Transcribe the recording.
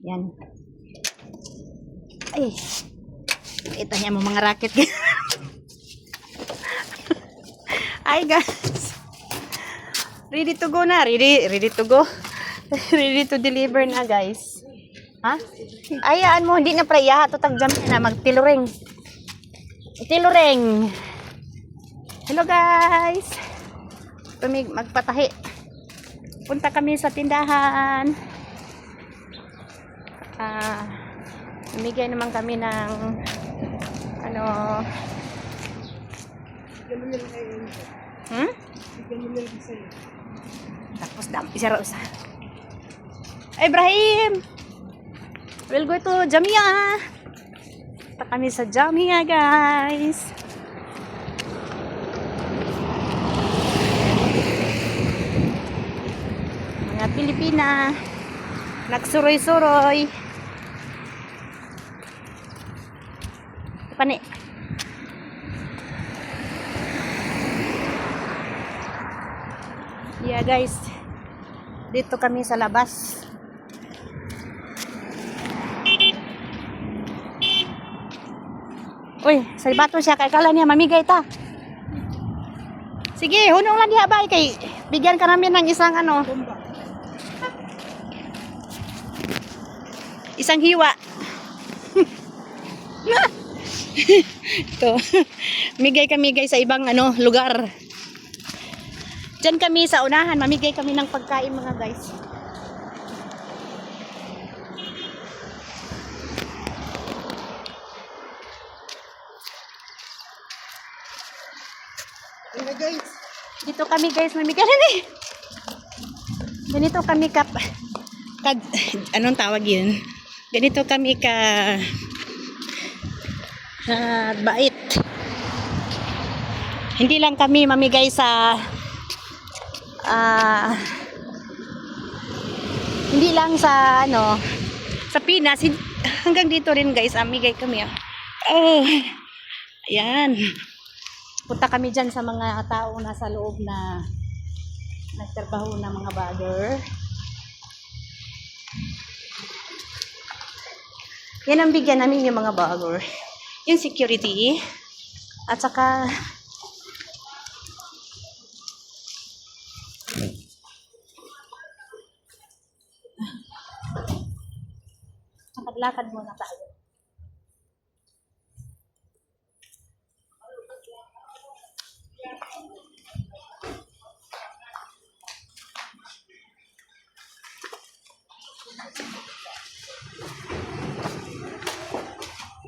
Yan. Ay. Kita niya mo mga racket. Ay guys. Ready to go na. Ready to go. Ready to deliver na guys. Ha? Ayaan mo. Hindi na praya. Tutag jam na. Magtiluring. Tiluring. Hello guys. Magpatahi. Punta kami sa tindahan. Namigay naman kami ng ano tapos isara usa. Ibrahim, we'll go to Jamia. Punta kami sa Jamia guys. Mga Pilipina nagsuroy-suroy. Pani. Yeah guys. Dito kami sa labas. Uy, sa bato siya kay kala niya mamigay ta. Sige, hunong lang diha bay kay bigyan ka namin ng isang ano. Isang hiwa. Ito. Migay kami guys sa ibang ano, lugar. Diyan kami sa unahan, mamigay kami ng pagkain mga guys. Guys, dito kami guys, mamigay kami. Ganito kami anong tawag yun? Ganito kami bait. Hindi lang kami mamigay sa hindi lang sa ano sa Pinas, hanggang dito rin guys, amigay kami. Ayan. Punta kami dyan sa mga tao nasa loob na nagtrabaho na mga bagger. Yan ang bigyan namin yung mga bagger. Yung security. At saka maglakad muna tayo.